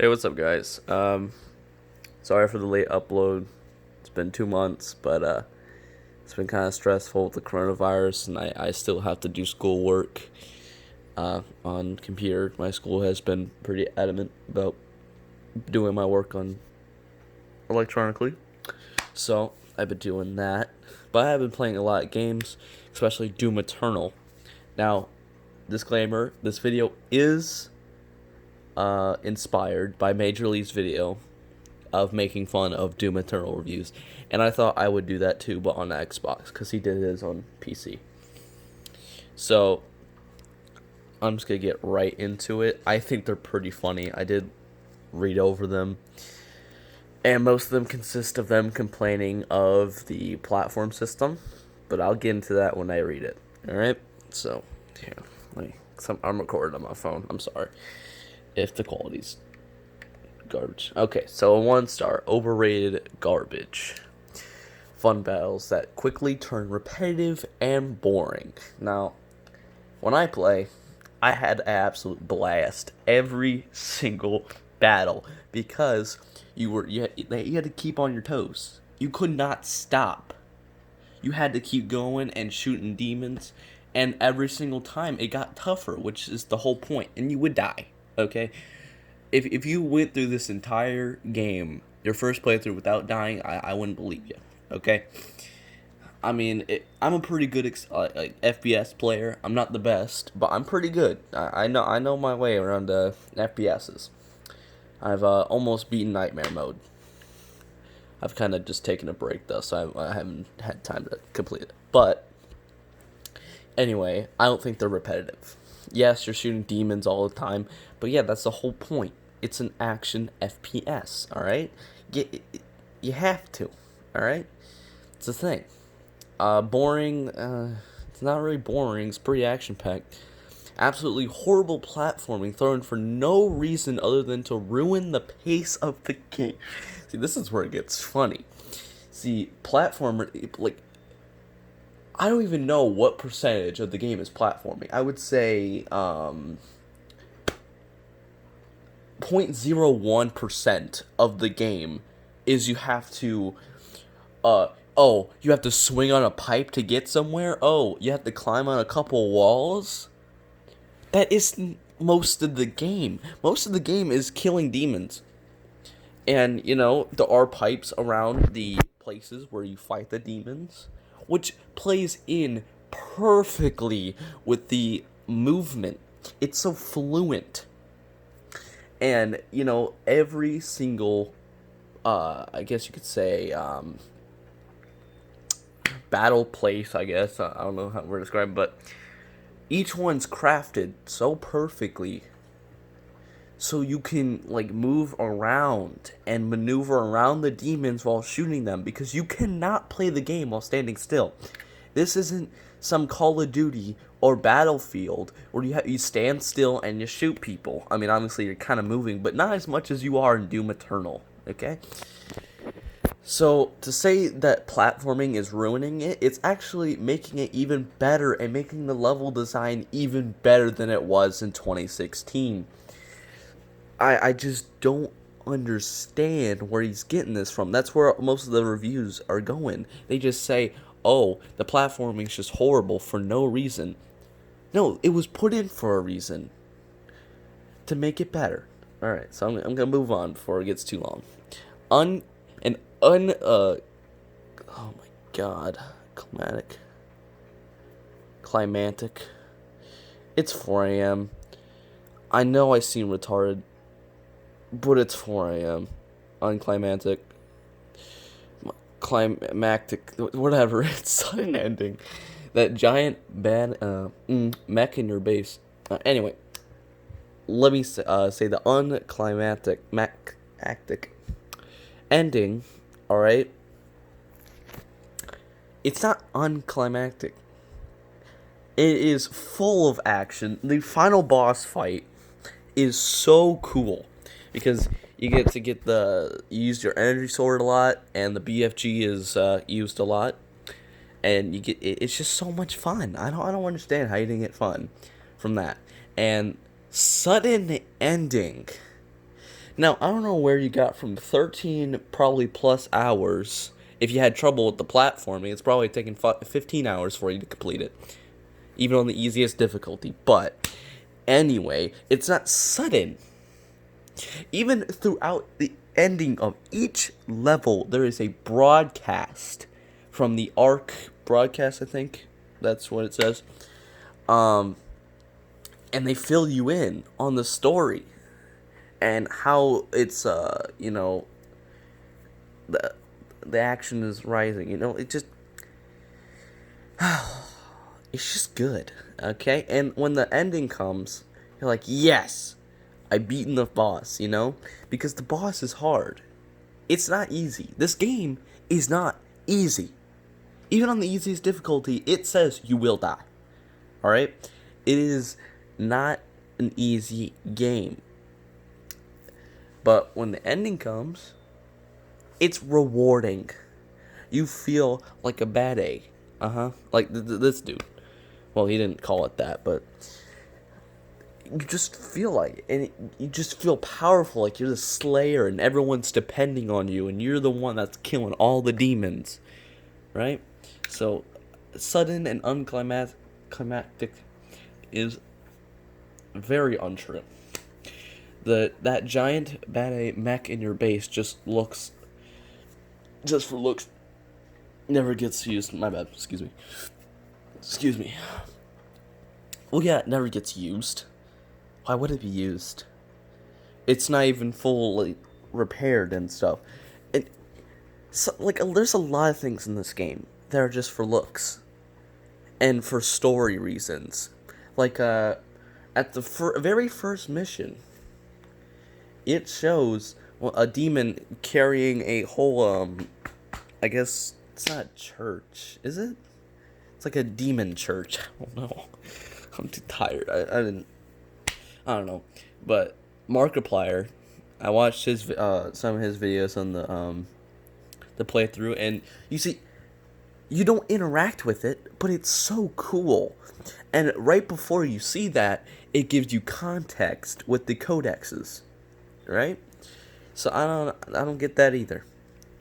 Hey, what's up, guys? Sorry for the late upload. It's been 2 months, but it's been kind of stressful with the coronavirus, and I still have to do schoolwork on computer. My school has been pretty adamant about doing my work on electronically, so I've been doing that. But I have been playing a lot of games, especially Doom Eternal. Now, disclaimer: this video is inspired by Major Lee's video of making fun of Doom Eternal reviews, and I thought I would do that too, but on Xbox, because he did his on PC. So I'm just gonna get right into it. I think they're pretty funny. I did read over them, and most of them consist of them complaining of the platform system, but I'll get into that when I read it. Alright? So, yeah, I'm recording on my phone. I'm sorry if the quality's garbage. Okay, so a 1 star, overrated garbage. Fun battles that quickly turn repetitive and boring. Now, when I play, I had an absolute blast every single battle because you had to keep on your toes. You could not stop. You had to keep going and shooting demons, and every single time it got tougher, which is the whole point, and you would die. Okay, if you went through this entire game, your first playthrough without dying, I wouldn't believe you. Okay, I mean, I'm a pretty good FPS player. I'm not the best, but I'm pretty good. I know my way around FPSs. I've almost beaten Nightmare Mode. I've kind of just taken a break though, so I haven't had time to complete it. But anyway, I don't think they're repetitive. Yes, you're shooting demons all the time, but yeah, that's the whole point. It's an action FPS, alright? You have to, alright? It's a thing. Boring, it's not really boring, it's pretty action-packed. Absolutely horrible platforming thrown for no reason other than to ruin the pace of the game. See, this is where it gets funny. See, platformer, like, I don't even know what percentage of the game is platforming. I would say 0.01% of the game is you have to you have to swing on a pipe to get somewhere. Oh, you have to climb on a couple walls. That isn't most of the game. Most of the game is killing demons. And, there are pipes around the places where you fight the demons, which plays in perfectly with the movement. It's so fluent. And, every single, I guess you could say, battle place, I guess. I don't know how we're describing, but each one's crafted so perfectly so you can, move around and maneuver around the demons while shooting them, because you cannot play the game while standing still. This isn't some Call of Duty or Battlefield where you stand still and you shoot people. I mean, obviously you're kind of moving, but not as much as you are in Doom Eternal, okay? So, to say that platforming is ruining it, it's actually making it even better and making the level design even better than it was in 2016. I just don't understand where he's getting this from. That's where most of the reviews are going. They just say, oh, the platforming's just horrible for no reason. No, it was put in for a reason. To make it better. Alright, so I'm going to move on before it gets too long. Oh my god. Climatic. It's 4 a.m. I know I seem retarded, but it's 4 a.m. Unclimatic. Climactic. Whatever. It's sudden ending. That giant bad mech in your base. Anyway, let me say the unclimatic ending. Alright? It's not unclimactic. It is full of action. The final boss fight is so cool because you get to you use your energy sword a lot, and the BFG is used a lot, and it's just so much fun. I don't understand how you didn't get fun from that. And sudden ending. Now, I don't know where you got from 13 probably plus hours. If you had trouble with the platforming, it's probably taken 15 hours for you to complete it, even on the easiest difficulty. But anyway, it's not sudden. Even throughout the ending of each level, there is a broadcast from the Ark broadcast, I think. That's what it says. And they fill you in on the story and how it's the the action is rising. It just it's just good. Okay? And when the ending comes, you're like, "Yes, I beaten the boss," Because the boss is hard. It's not easy. This game is not easy. Even on the easiest difficulty, it says you will die. All right? It is not an easy game. But when the ending comes, it's rewarding. You feel like a bad A. Like this dude. Well, he didn't call it that, but you just feel like it. And you just feel powerful, like you're the slayer and everyone's depending on you and you're the one that's killing all the demons. Right? So, sudden and unclimactic is very untrue. That giant bad mech in your base just for looks, never gets used. My bad. Excuse me. Well, yeah, it never gets used. Why would it be used? It's not even fully repaired and stuff. And so, there's a lot of things in this game that are just for looks and for story reasons. At the very first mission, it shows a demon carrying a whole, I guess it's not a church, is it? It's like a demon church. I don't know. I'm too tired. I don't know. But Markiplier, I watched his some of his videos on the playthrough, and you see, you don't interact with it, but it's so cool. And right before you see that, it gives you context with the codexes, right? So I don't get that either.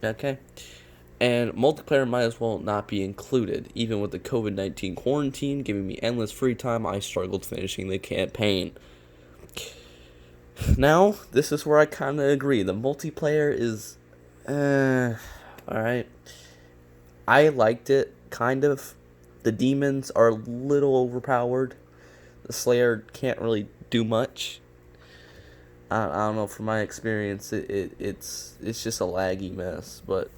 Okay? And multiplayer might as well not be included. Even with the COVID-19 quarantine giving me endless free time, I struggled finishing the campaign. Now, this is where I kind of agree. The multiplayer is, alright. I liked it, kind of. The demons are a little overpowered. The Slayer can't really do much. I don't know, from my experience, it's just a laggy mess, but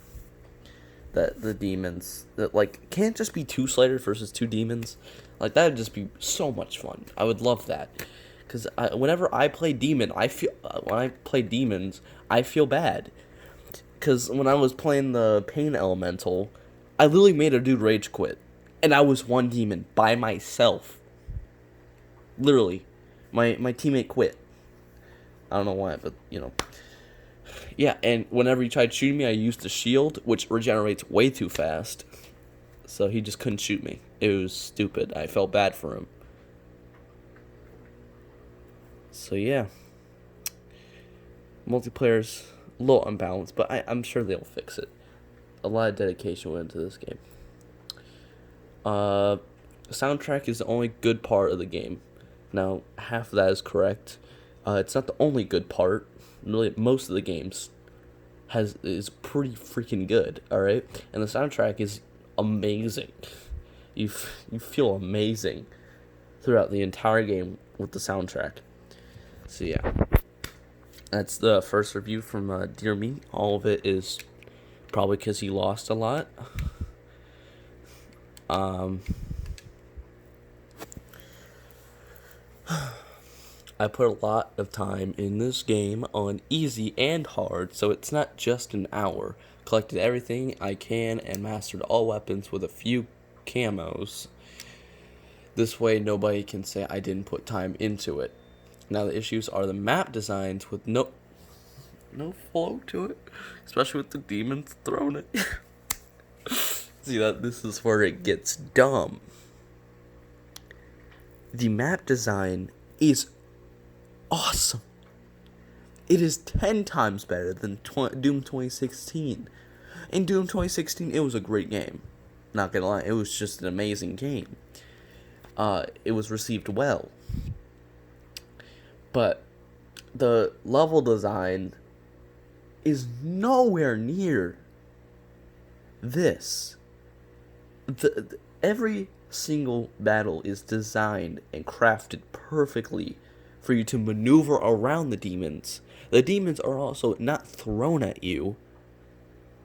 that the demons that can't just be two Slayers versus two demons. That would just be so much fun. I would love that, because whenever I play demon, when I play demons, I feel bad, because when I was playing the Pain Elemental, I literally made a dude rage quit, and I was one demon by myself. Literally, my teammate quit. I don't know why, but yeah, and whenever he tried shooting me, I used the shield, which regenerates way too fast. So he just couldn't shoot me. It was stupid. I felt bad for him. So yeah. Multiplayer's a little unbalanced, but I'm sure they'll fix it. A lot of dedication went into this game. Soundtrack is the only good part of the game. Now, half of that is correct. It's not the only good part. Really, most of the games is pretty freaking good. All right, and the soundtrack is amazing. You feel amazing throughout the entire game with the soundtrack. So yeah, that's the first review from Dear Me. All of it is probably because he lost a lot. I put a lot of time in this game on easy and hard, so it's not just an hour. Collected everything I can and mastered all weapons with a few camos. This way nobody can say I didn't put time into it. Now the issues are the map designs with no flow to it, especially with the demons thrown it. See, this is where it gets dumb. The map design is awesome. It is 10 times better than Doom 2016. In Doom 2016, it was a great game. Not gonna lie, it was just an amazing game. It was received well. But the level design is nowhere near this. Every single battle is designed and crafted perfectly for you to maneuver around the demons. The demons are also not thrown at you.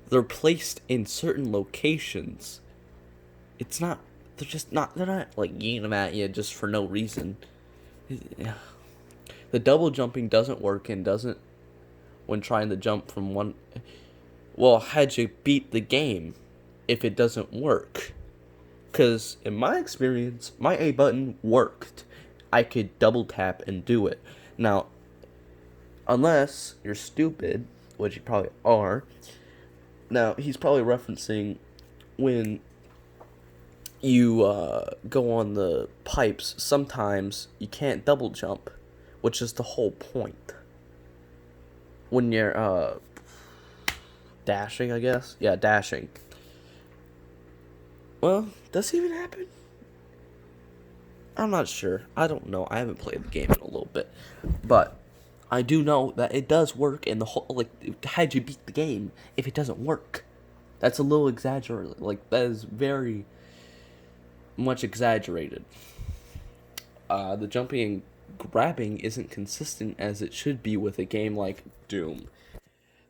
They're placed in certain locations. They're not like yeeting them at you just for no reason. The double jumping doesn't work and doesn't, when trying to jump from one, well, how'd you beat the game if it doesn't work? Because in my experience, my A button worked. I could double tap and do it. Now, unless you're stupid, which you probably are, now he's probably referencing when you go on the pipes, sometimes you can't double jump, which is the whole point. When you're dashing, I guess? Yeah, dashing. Well, does it even happen? I'm not sure. I don't know. I haven't played the game in a little bit. But I do know that it does work, and the whole, like, how'd you beat the game if it doesn't work? That's a little exaggerated. Like, that is very much exaggerated. The jumping and grabbing isn't consistent as it should be with a game like Doom.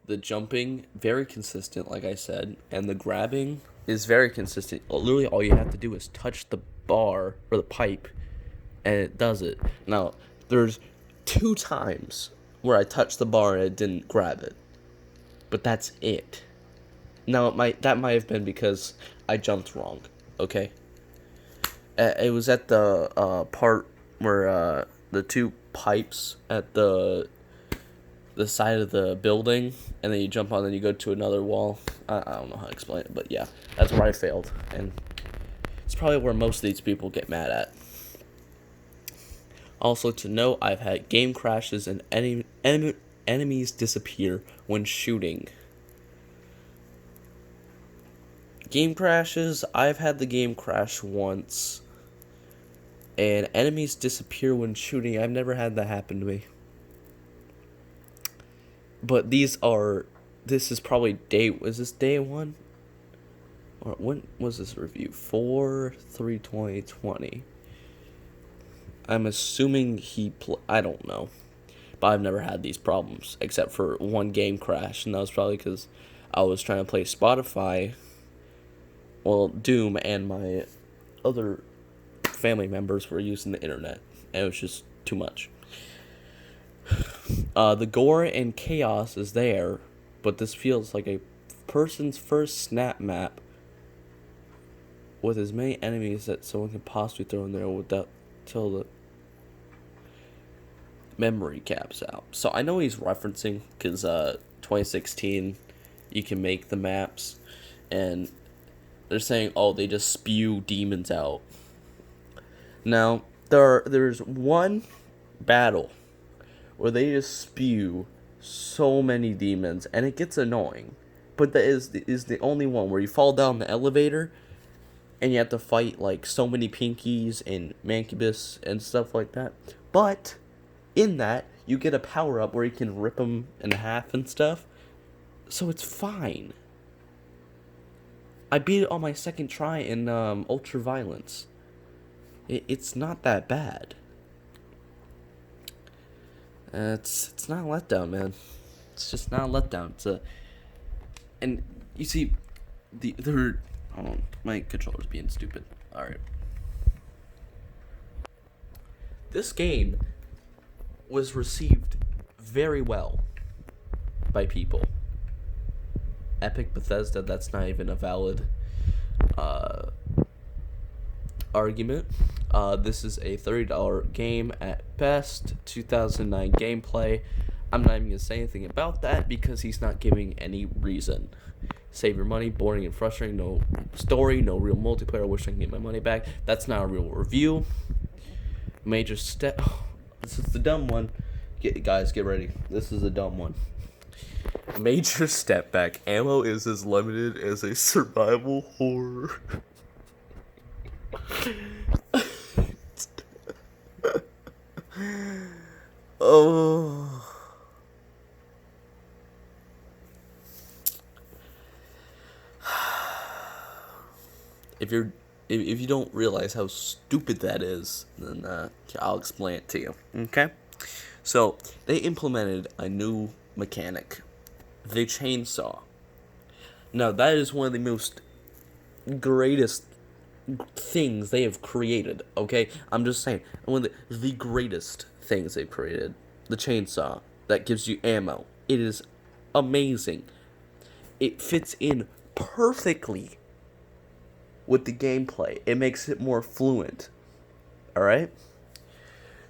The jumping, very consistent, like I said, and the grabbing is very consistent. Literally, all you have to do is touch the bar or the pipe, and it does it. Now, there's 2 times where I touched the bar and it didn't grab it, but that's it. Now, that might have been because I jumped wrong. Okay, it was at the part where the 2 pipes at the side of the building, and then you jump on and you go to another wall. I don't know how to explain it, but yeah, that's where I failed, and it's probably where most of these people get mad at. Also, to note, I've had game crashes and enemies disappear when shooting. Game crashes, I've had the game crash once, and enemies disappear when shooting. I've never had that happen to me. But this is probably was this day 1? Or when was this review? 4/3/2020. I'm assuming I don't know. But I've never had these problems, except for one game crash, and that was probably because I was trying to play Spotify, well, Doom, and my other family members were using the internet, and it was just too much. The gore and chaos is there, but this feels like a person's first snap map with as many enemies that someone can possibly throw in there without till the memory caps out. So I know he's referencing because 2016 you can make the maps, and they're saying, oh, they just spew demons out. Now there's one battle where they just spew so many demons, and it gets annoying. But that is the only one where you fall down the elevator, and you have to fight like so many Pinkies and Mancubus and stuff like that. But in that, you get a power up where you can rip them in half and stuff. So it's fine. I beat it on my second try in Ultra Violence. It's not that bad. It's not a letdown, man. It's just not a letdown. And you see, hold on, my controller's being stupid. All right. This game was received very well by people. Epic, Bethesda, that's not even a valid argument. This is a $30 game at best, 2009 gameplay. I'm not even going to say anything about that because he's not giving any reason. Save your money, boring and frustrating, no story, no real multiplayer, I wish I could get my money back. That's not a real review. Major step, this is the dumb one. Guys, get ready. This is a dumb one. Major step back. Ammo is as limited as a survival horror. Oh. If you don't realize how stupid that is, then I'll explain it to you. Okay? So, they implemented a new mechanic. The chainsaw. Now, that is one of the most greatest things they have created, okay? I'm just saying, one of the greatest things they've created. The chainsaw that gives you ammo. It is amazing. It fits in perfectly with the gameplay. It makes it more fluent. Alright?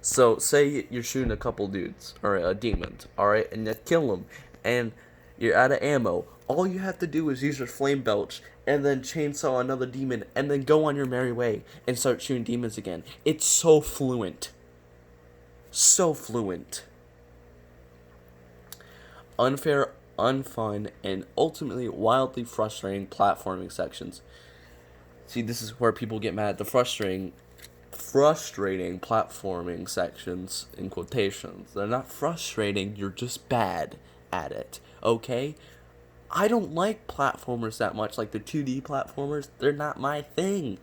So, say you're shooting a couple dudes, or a demon, alright, and you kill them, and you're out of ammo. All you have to do is use your flame belch, and then chainsaw another demon, and then go on your merry way, and start shooting demons again. It's so fluent. So fluent. Unfair, unfun, and ultimately wildly frustrating platforming sections. See, this is where people get mad. The frustrating platforming sections, in quotations. They're not frustrating, you're just bad at it, okay? I don't like platformers that much, like the 2D platformers. They're not my thing.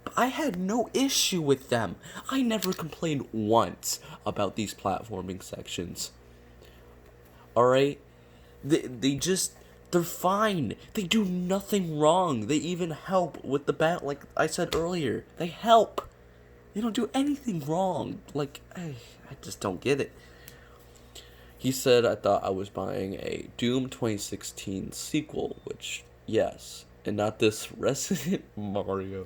But I had no issue with them. I never complained once about these platforming sections. Alright? They're fine. They do nothing wrong. They even help with the battle, like I said earlier. They help. They don't do anything wrong. Like, I just don't get it. He said, I thought I was buying a Doom 2016 sequel, which, yes, and not this Resident Mario.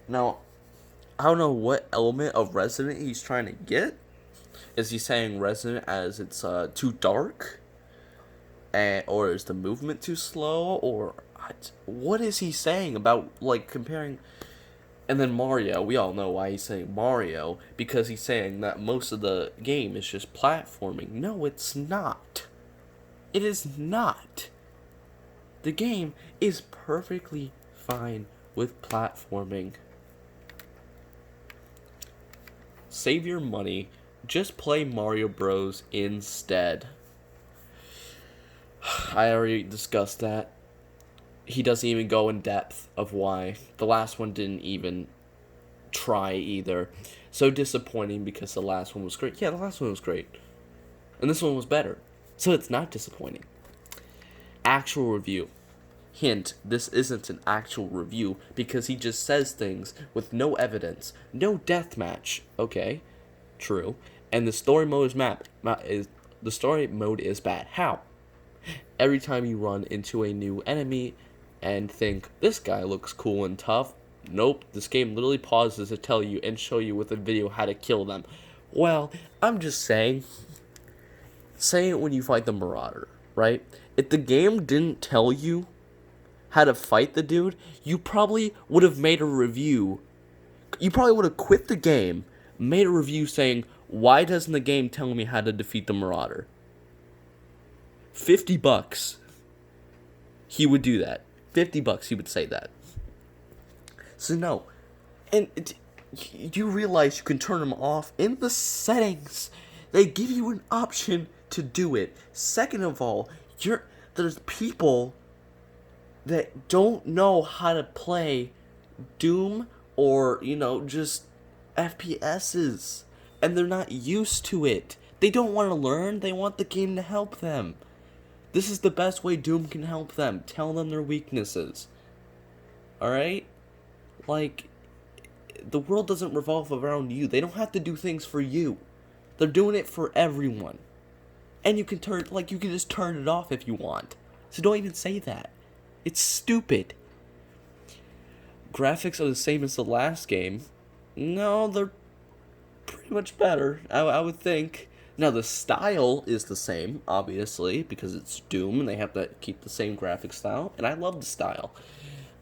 Now, I don't know what element of Resident he's trying to get. Is he saying Resident as it's too dark? Or is the movement too slow? Or what is he saying about, like, comparing? And then Mario, we all know why he's saying Mario, because he's saying that most of the game is just platforming. No, it's not. It is not. The game is perfectly fine with platforming. Save your money. Just play Mario Bros. Instead. I already discussed that. He doesn't even go in depth of why. The last one didn't even try either. So disappointing because the last one was great. Yeah, the last one was great. And this one was better. So it's not disappointing. Actual review. Hint, this isn't an actual review because he just says things with no evidence. No deathmatch. Okay, true. And the story mode is bad. How? Every time you run into a new enemy and think, this guy looks cool and tough, nope, this game literally pauses to tell you and show you with a video how to kill them. Well, I'm just saying, say it when you fight the Marauder, right? If the game didn't tell you how to fight the dude, you probably would have made a review. You probably would have quit the game, made a review saying, why doesn't the game tell me how to defeat the Marauder? $50. He would do that. $50, he would say that. So no. And you realize you can turn them off in the settings. They give you an option to do it. Second of all, there's people that don't know how to play Doom or, just FPSs. And they're not used to it. They don't want to learn. They want the game to help them. This is the best way Doom can help them. Tell them their weaknesses. Alright? Like, the world doesn't revolve around you. They don't have to do things for you. They're doing it for everyone. And you can just turn it off if you want. So don't even say that. It's stupid. Graphics are the same as the last game. No, they're pretty much better, I would think. Now, the style is the same, obviously, because it's Doom, and they have to keep the same graphic style, and I love the style.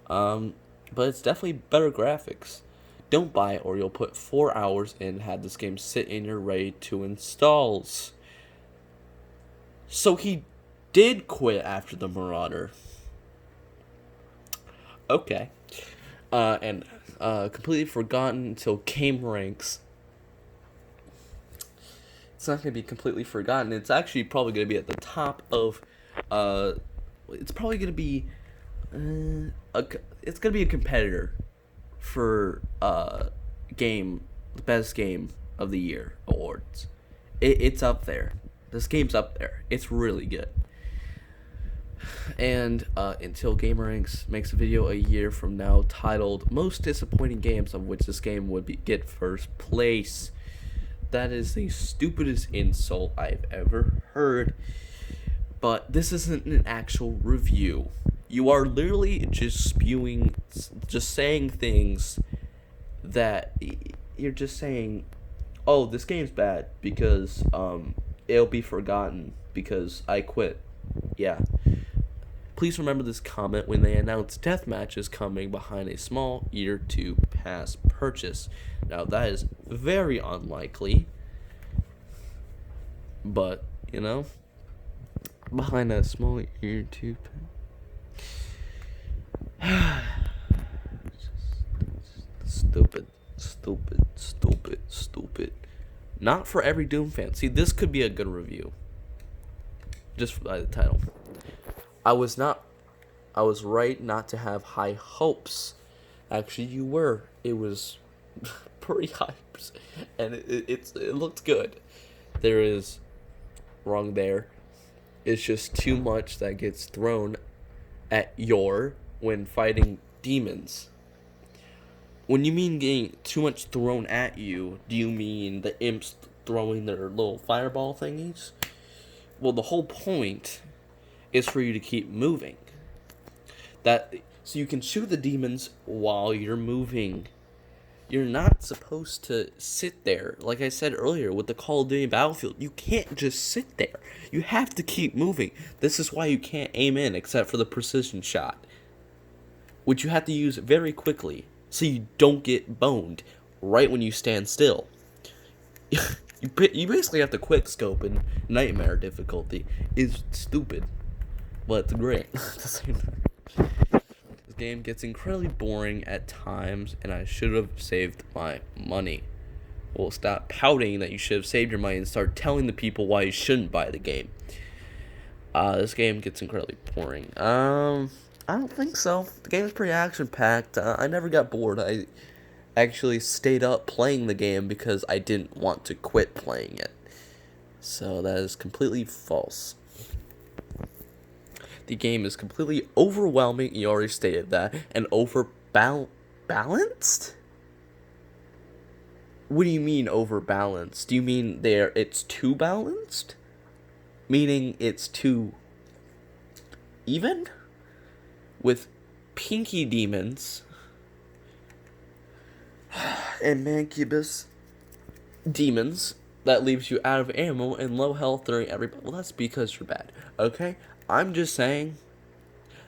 But it's definitely better graphics. Don't buy it or you'll put 4 hours in had this game sit in your ready to installs. So he did quit after the Marauder. Okay. And completely forgotten until Game Ranks. It's not going to be completely forgotten. It's actually probably going to be at the top of, it's probably going to be, it's going to be a competitor for, the best game of the year awards. It's up there. This game's up there. It's really good. And until GameRanks makes a video a year from now titled Most Disappointing Games of which this game would get first place. That is the stupidest insult I've ever heard. But this isn't an actual review. You are literally just saying things that you're just saying, oh, this game's bad because it'll be forgotten because I quit. Yeah. Please remember this comment when they announce Deathmatch is coming behind a small year 2 pass purchase. Now that is very unlikely, but behind a small year 2 pass. Stupid. Not for every Doom fan. See, this could be a good review. Just by the title. I was right not to have high hopes. Actually, you were. It was pretty high, and it looked good. There is wrong there. It's just too much that gets thrown at when fighting demons. When you mean getting too much thrown at you, do you mean the imps throwing their little fireball thingies? Well, the whole point is for you to keep moving. So you can shoot the demons while you're moving. You're not supposed to sit there. Like I said earlier with the Call of Duty Battlefield, you can't just sit there. You have to keep moving. This is why you can't aim in except for the precision shot, which you have to use very quickly so you don't get boned right when you stand still. You basically have to quick scope in Nightmare difficulty. It's stupid, but it's great at the same time. This game gets incredibly boring at times, and I should have saved my money. Well, stop pouting that you should have saved your money and start telling the people why you shouldn't buy the game. This game gets incredibly boring. I don't think so. The game is pretty action-packed. I never got bored. I actually stayed up playing the game because I didn't want to quit playing it. So that is completely false. The game is completely overwhelming. You already stated that. And balanced? What do you mean overbalanced? Do you mean it's too balanced? Meaning it's too even? With pinky demons and Mancubus demons that leaves you out of ammo and low health during every... Well, that's because you're bad, okay? I'm just saying,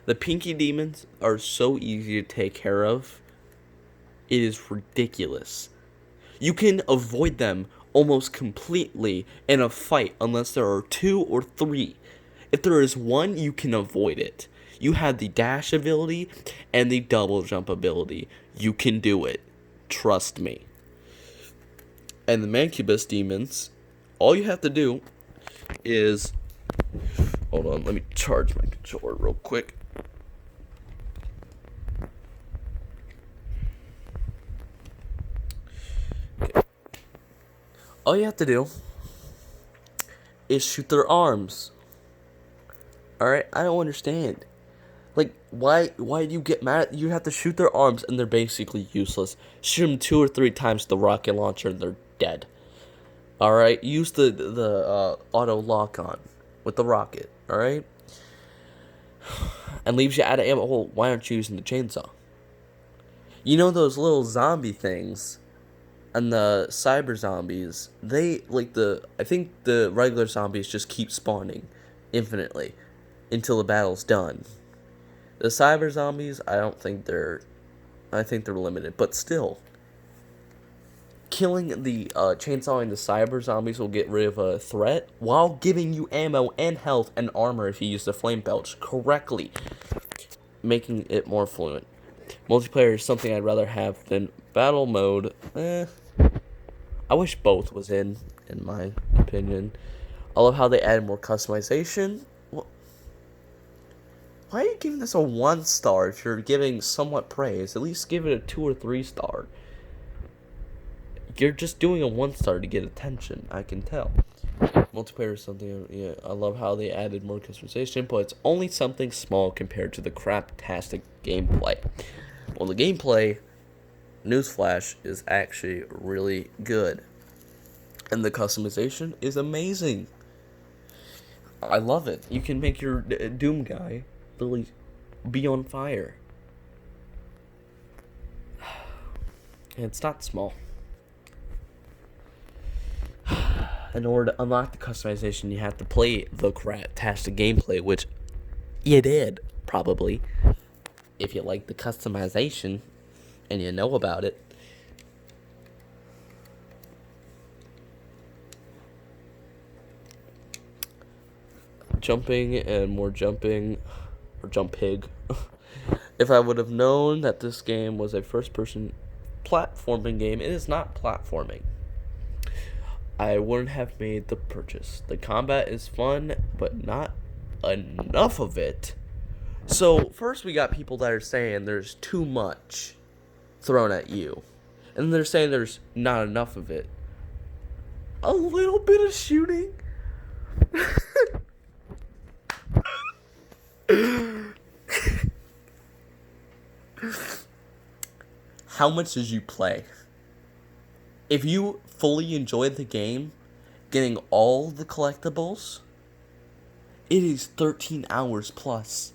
the pinky demons are so easy to take care of. It is ridiculous. You can avoid them almost completely in a fight unless there are 2 or 3. If there is 1, you can avoid it. You have the dash ability and the double jump ability. You can do it. Trust me. And the Mancubus demons, all you have to do is... Hold on, let me charge my controller real quick. Okay. All you have to do is shoot their arms. Alright, I don't understand. Like, why do you get mad? You have to shoot their arms and they're basically useless. Shoot them 2 or 3 times with the rocket launcher and they're dead. Alright, use the auto lock on with the rocket, alright? And leaves you out of ammo. Well, why aren't you using the chainsaw? You know those little zombie things and the cyber zombies, I think the regular zombies just keep spawning infinitely until the battle's done. The cyber zombies, I think they're limited, but still, killing chainsawing the cyber zombies will get rid of a threat while giving you ammo and health and armor if you use the flame belch correctly, making it more fluent. Multiplayer is something I'd rather have than battle mode. I wish both was in my opinion. I love how they added more customization. Well, why are you giving this a 1 star if you're giving somewhat praise? At least give it a 2 or 3 star. You're just doing a 1 star to get attention, I can tell. Multiplayer is something, yeah, I love how they added more customization, but it's only something small compared to the craptastic gameplay. Well, the gameplay, newsflash, is actually really good. And the customization is amazing. I love it. You can make your Doom guy really be on fire. And it's not small. In order to unlock the customization, you have to play the craptastic gameplay, which you did, probably. If you like the customization and you know about it. Jumping and more jumping, or jump pig. If I would have known that this game was a first-person platforming game, it is not platforming, I wouldn't have made the purchase. The combat is fun, but not enough of it. So, first we got people that are saying there's too much thrown at you. And they're saying there's not enough of it. A little bit of shooting? How much did you play? If you fully enjoyed the game, getting all the collectibles, it is 13 hours plus.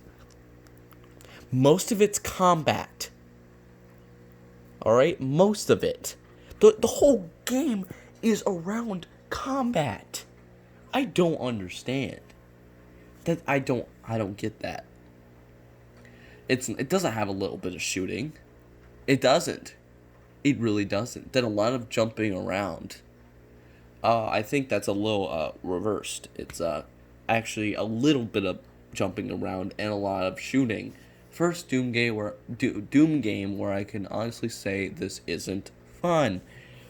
Most of it's combat. Alright? Most of it. The whole game is around combat. I don't understand. I don't get that. It doesn't have a little bit of shooting. It doesn't. It really doesn't. Then a lot of jumping around. I think that's a little reversed. It's actually a little bit of jumping around and a lot of shooting. First Doom game where I can honestly say this isn't fun.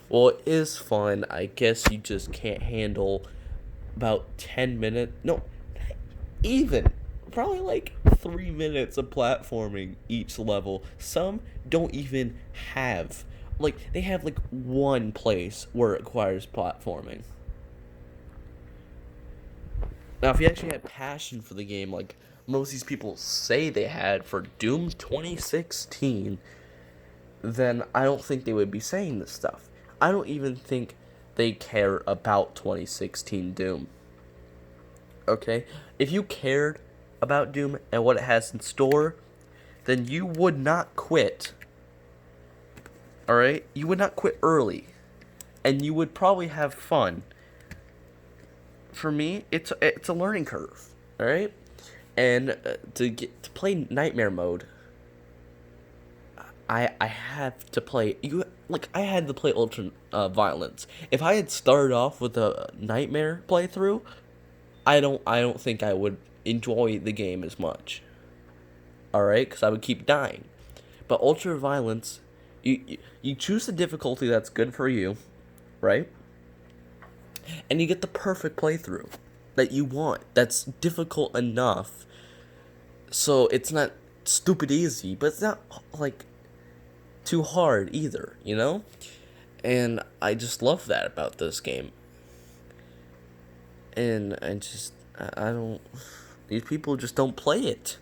Well, it is fun. I guess you just can't handle about 10 minutes. No, even probably like 3 minutes of platforming each level. Some don't even have. Like, they have, like, one place where it requires platforming. Now, if you actually had passion for the game, like most of these people say they had for Doom 2016, then I don't think they would be saying this stuff. I don't even think they care about 2016 Doom. Okay? If you cared about Doom and what it has in store, then you would not quit. Alright? You would not quit early. And you would probably have fun. For me, it's a learning curve. Alright? And to play Nightmare mode, I have to play I had to play Ultra Violence. If I had started off with a Nightmare playthrough, I don't think I would enjoy the game as much. Alright? Because I would keep dying. But Ultra Violence, you choose the difficulty that's good for you, right? And you get the perfect playthrough that you want. That's difficult enough, so it's not stupid easy, but it's not like too hard either, you know? And I just love that about this game. And I don't, these people just don't play it,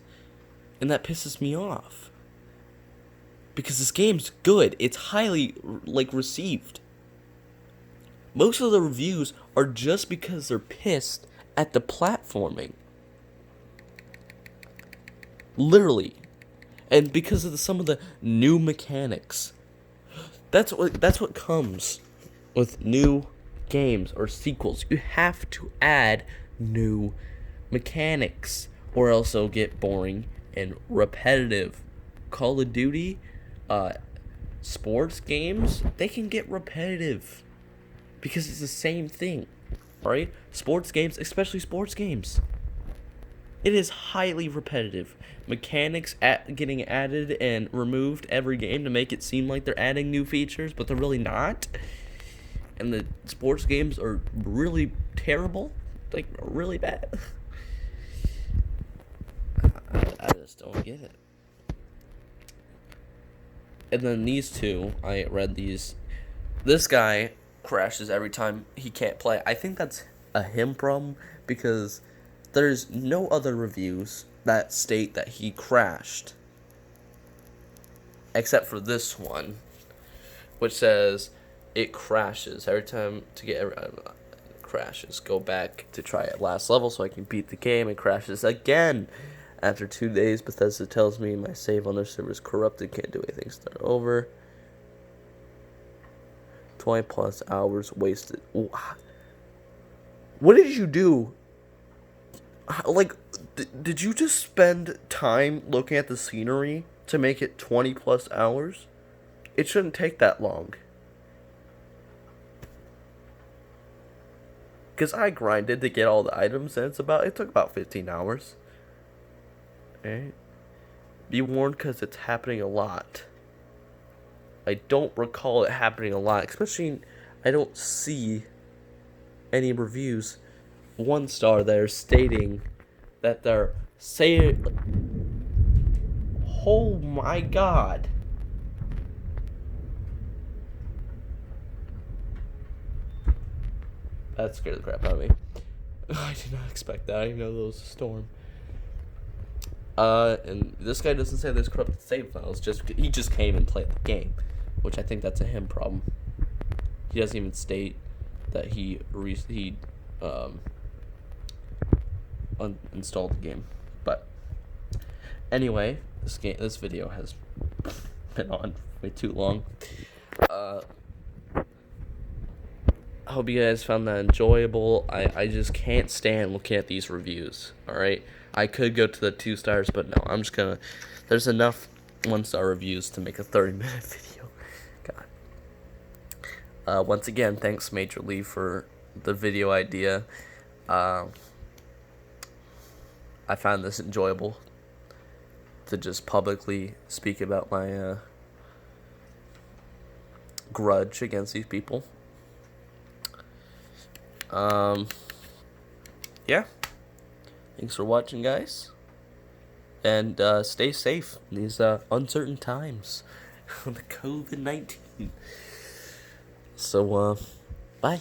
and that pisses me off. Because this game's good. It's highly, received. Most of the reviews are just because they're pissed at the platforming. Literally. And because of some of the new mechanics. That's what comes with new games or sequels. You have to add new mechanics, or else it'll get boring and repetitive. Call of Duty, sports games, they can get repetitive because it's the same thing, right? Sports games, especially sports games, it is highly repetitive. Mechanics getting added and removed every game to make it seem like they're adding new features, but they're really not. And the sports games are really terrible, like really bad. I just don't get it. And then these two, I read these. This guy crashes every time he can't play. I think that's a him problem because there's no other reviews that state that he crashed. Except for this one, which says it crashes every time to get crashes. Go back to try it last level so I can beat the game. It crashes again. After 2 days, Bethesda tells me my save on their server is corrupted. Can't do anything. Start over. 20 plus hours wasted. Ooh. What did you do? Like, did you just spend time looking at the scenery to make it 20 plus hours? It shouldn't take that long. Because I grinded to get all the items, and it took about 15 hours. Okay. Be warned because it's happening a lot. I don't recall it happening a lot, especially I don't see any reviews. 1 star there stating that they're saying, oh my god. That scared the crap out of me. I did not expect that. I didn't know there was a storm. And this guy doesn't say there's corrupted save files. He just came and played the game, which I think that's a him problem. He doesn't even state that he uninstalled the game. But anyway, this video has been on way too long. I hope you guys found that enjoyable. I just can't stand looking at these reviews. Alright? I could go to the 2 stars, but no, I'm just gonna. There's enough 1-star reviews to make a 30-minute video. God. Once again, thanks Major League for the video idea. I found this enjoyable to just publicly speak about my grudge against these people. Yeah. Thanks for watching, guys. And stay safe in these uncertain times. The COVID-19. So, bye.